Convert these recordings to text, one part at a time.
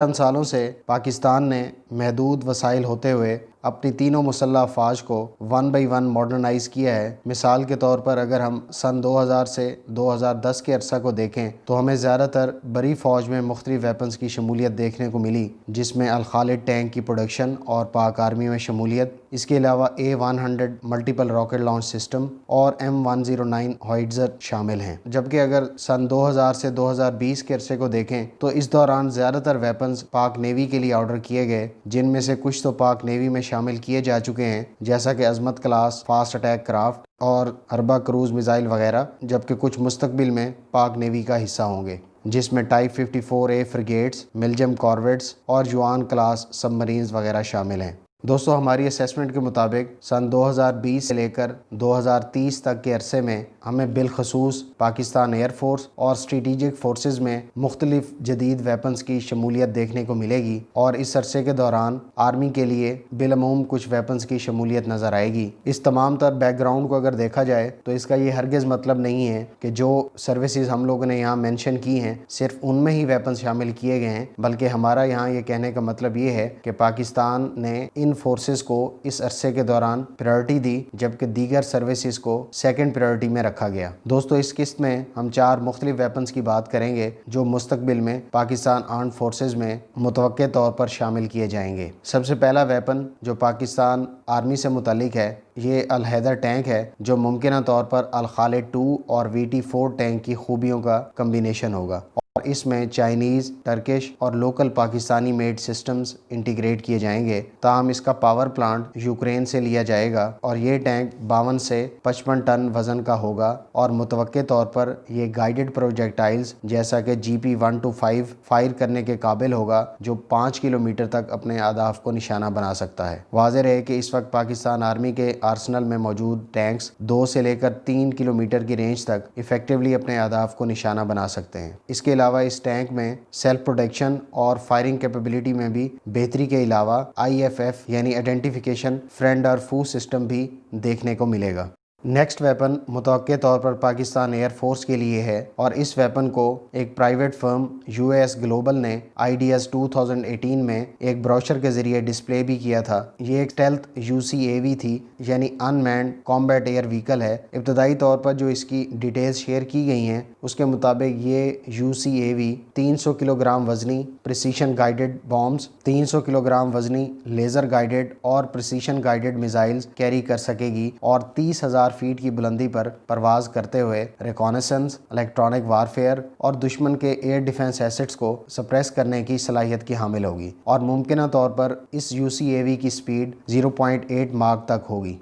چند سالوں سے پاکستان نے محدود وسائل ہوتے ہوئے اپنی تینوں مسلح افواج کو 1 بائی 1 ماڈرنائز کیا ہے۔ مثال کے طور پر اگر ہم سن 2000 سے 2010 کے عرصہ کو دیکھیں تو ہمیں زیادہ تر بڑی فوج میں مختلف ویپنز کی شمولیت دیکھنے کو ملی، جس میں الخالد ٹینک کی پروڈکشن اور پاک آرمی میں شمولیت، اس کے علاوہ A100 multiple rocket launch system اور M109 ہوائٹزر شامل ہیں۔ جبکہ اگر سن 2000 سے 2020 کے عرصے کو دیکھیں تو اس دوران زیادہ تر ویپنز پاک نیوی کے لیے آرڈر کیے گئے، جن میں سے کچھ تو پاک نیوی میں شامل کیے جا چکے ہیں، جیسا کہ عظمت کلاس فاسٹ اٹیک کرافٹ اور اربا کروز میزائل وغیرہ، جبکہ کچھ مستقبل میں پاک نیوی کا حصہ ہوں گے، جس میں ٹائپ 54A فریگیٹس، ملجم کارویٹس اور جوان کلاس سب مرینز وغیرہ شامل ہیں۔ دوستو، ہماری اسیسمنٹ کے مطابق سن 2020 سے لے کر 2030 تک کے عرصے میں ہمیں بالخصوص پاکستان ایئر فورس اور اسٹریٹجک فورسز میں مختلف جدید ویپنز کی شمولیت دیکھنے کو ملے گی، اور اس عرصے کے دوران آرمی کے لیے بالعموم کچھ ویپنز کی شمولیت نظر آئے گی۔ اس تمام تر بیک گراؤنڈ کو اگر دیکھا جائے تو اس کا یہ ہرگز مطلب نہیں ہے کہ جو سروسز ہم لوگوں نے یہاں مینشن کی ہیں صرف ان میں ہی ویپنز شامل کیے گئے ہیں، بلکہ ہمارا یہاں یہ کہنے کا مطلب یہ ہے کہ پاکستان نے ان فورسز کو اس عرصے کے دوران پریورٹی دی، جبکہ دیگر سروسز کو سیکنڈ پریورٹی میں رکھا گیا۔ دوستو، اس قسط میں ہم 4 مختلف ویپنز کی بات کریں گے جو مستقبل میں پاکستان آرمڈ فورسز میں متوقع طور پر شامل کیے جائیں گے۔ سب سے پہلا ویپن جو پاکستان آرمی سے متعلق ہے یہ الحیدر ٹینک ہے، جو ممکنہ طور پر الخالد 2 اور VT4 ٹینک کی خوبیوں کا کمبینیشن ہوگا، اور اس میں چائنیز، ٹرکش اور local Pakistani made systems integrate کیے جائیں گے۔ تاہم اس کا پاور پلانٹ یوکرین سے لیا جائے گا، اور یہ ٹینک 52 سے 55 ٹن وزن کا ہوگا، اور متوقع طور پر یہ گائیڈڈ پروجیکٹائلز جیسا کہ GP125 فائر کرنے کے قابل ہوگا، جو 5 کلومیٹر تک اپنے اہداف کو نشانہ بنا سکتا ہے۔ واضح رہے کہ اس وقت پاکستان آرمی کے آرسنل میں موجود ٹینکس 2 سے لے کر 3 کلومیٹر کی رینج تک ایفیکٹولی اپنے اہداف کو نشانہ بنا سکتے ہیں۔ اس کے علاوہ اس ٹینک میں سیلف پروٹیکشن اور فائرنگ کیپیبلٹی میں بھی بہتری کے علاوہ IFF یعنی آئیڈینٹیفیکیشن فرینڈ اور فو سسٹم بھی دیکھنے کو ملے گا۔ نیکسٹ ویپن متوقع طور پر پاکستان ایئر فورس کے لیے ہے، اور اس ویپن کو ایک پرائیویٹ فرم US گلوبل نے IDS 2018 میں ایک بروشر کے ذریعے ڈسپلے بھی کیا تھا۔ یہ ایک اسٹیلتھ UCAV تھی، یعنی ان مینڈ کامبیٹ ایئر وہیکل ہے۔ ابتدائی طور پر جو اس کی ڈیٹیلز شیئر کی گئی ہیں اس کے مطابق یہ UCAV 300 kilo gram وزنی precision guided bombs, 300 kilo gram وزنی laser guided اور پریسیشن گائیڈڈ میزائلز کیری کر سکے گی، اور 30,000 فیٹ کی بلندی پر پرواز کرتے ہوئے ریکانیسنس، الیکٹرانک وارفیئر اور دشمن کے ایئر ڈیفنس ایسٹس کو سپریس کرنے کی صلاحیت کی حامل ہوگی، اور ممکنہ طور پر اس UCAV کی سپیڈ 0.8 ماک تک ہوگی۔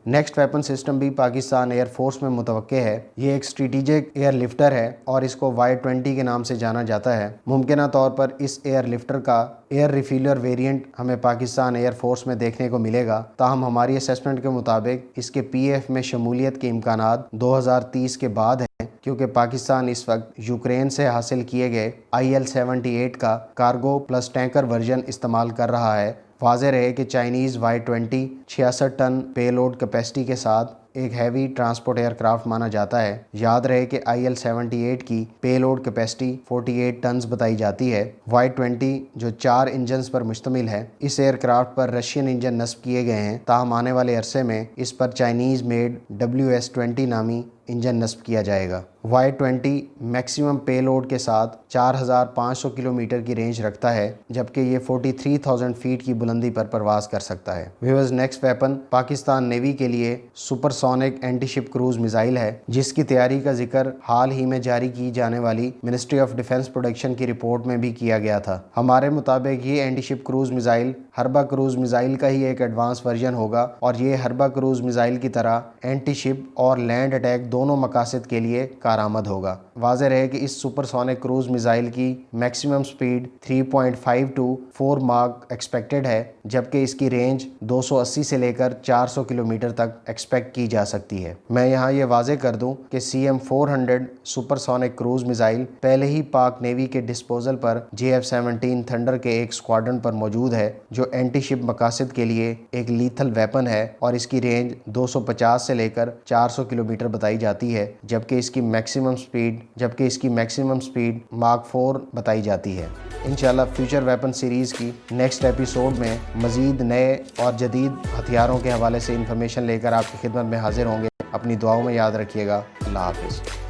نیکسٹ ویپن سسٹم بھی پاکستان ایئر فورس میں متوقع ہے۔ یہ ایک اسٹریٹجک ایئر لفٹر ہے، اور اس کو Y20 کے نام سے جانا جاتا ہے۔ ممکنہ طور پر اس ایئر لفٹر کا ایئر ریفیلر ویریئنٹ ہمیں پاکستان ایئر فورس میں دیکھنے کو ملے گا، تاہم ہماری اسیسمنٹ کے مطابق اس کے PF میں شمولیت کے امکانات 2030 کے بعد ہیں، کیونکہ پاکستان اس وقت یوکرین سے حاصل کیے گئے IL-78 کا کارگو پلس ٹینکر ورژن استعمال کر رہا ہے۔ واضح رہے کہ چائنیز Y20 66 ٹن پے لوڈ کیپیسٹی کے ساتھ ایک ہیوی ٹرانسپورٹ ایئر کرافٹ مانا جاتا ہے۔ یاد رہے کہ IL-78 کی پے لوڈ کیپیسٹی 48 ٹنز بتائی جاتی ہے۔ Y20 جو 4 انجنز پر مشتمل ہے، اس ایئر کرافٹ پر رشین انجن نصب کیے گئے ہیں، تاہم آنے والے عرصے میں اس پر چائنیز میڈ WS-20 نامی انجن نصب کیا جائے گا۔ Y20 میکسیمم پے لوڈ کے ساتھ 4500 کلومیٹر کی رینج رکھتا ہے، جبکہ یہ 43,000 فیٹ کی بلندی پر پرواز کر سکتا ہے۔ Viewers, next weapon Pakistan navy کے لیے سپر سونک اینٹی شپ کروز میزائل ہے، جس کی تیاری کا ذکر حال ہی میں جاری کی جانے والی منسٹری آف ڈیفنس پروڈکشن کی رپورٹ میں بھی کیا گیا تھا۔ ہمارے مطابق یہ اینٹی شپ کروز میزائل ہربا کروز میزائل کا ہی ایک ایڈوانس ورژن ہوگا، اور یہ ہربا کروز میزائل کی طرح اینٹی شپ اور لینڈ اٹیک دونوں مقاصد کے لیے کارآمد ہوگا۔ واضح رہے کہ اس سپر سونک کروز میزائل کی maximum speed 3.5 to 4 mock expected ہے، جبکہ اس کی رینج 280 سے لے کر 400 کلومیٹر تک ایکسپیکٹ کی جا سکتی ہے۔ میں یہاں یہ واضح کر دوں کہ CM-400 super sonic cruise missile پہلے ہی پاک نیوی کے ڈسپوزل پر JF-17 تھنڈر کے ایک اسکواڈرن پر موجود ہے، جو اینٹی شپ مقاصد کے لیے ایک لیتھل ویپن ہے، اور اس کی رینج 250 سے لے کر 400 کلومیٹر بتائی جاتی ہے، جبکہ اس کی میکسیمم سپیڈ، جبکہ اس کی میکسیمم سپیڈ ماک 4 بتائی جاتی ہے۔ انشاءاللہ فیوچر ویپن سیریز کی نیکسٹ ایپیسوڈ میں مزید نئے اور جدید ہتھیاروں کے حوالے سے انفارمیشن لے کر آپ کی خدمت میں حاضر ہوں گے۔ اپنی دعاؤں میں یاد رکھیے گا۔ اللہ حافظ۔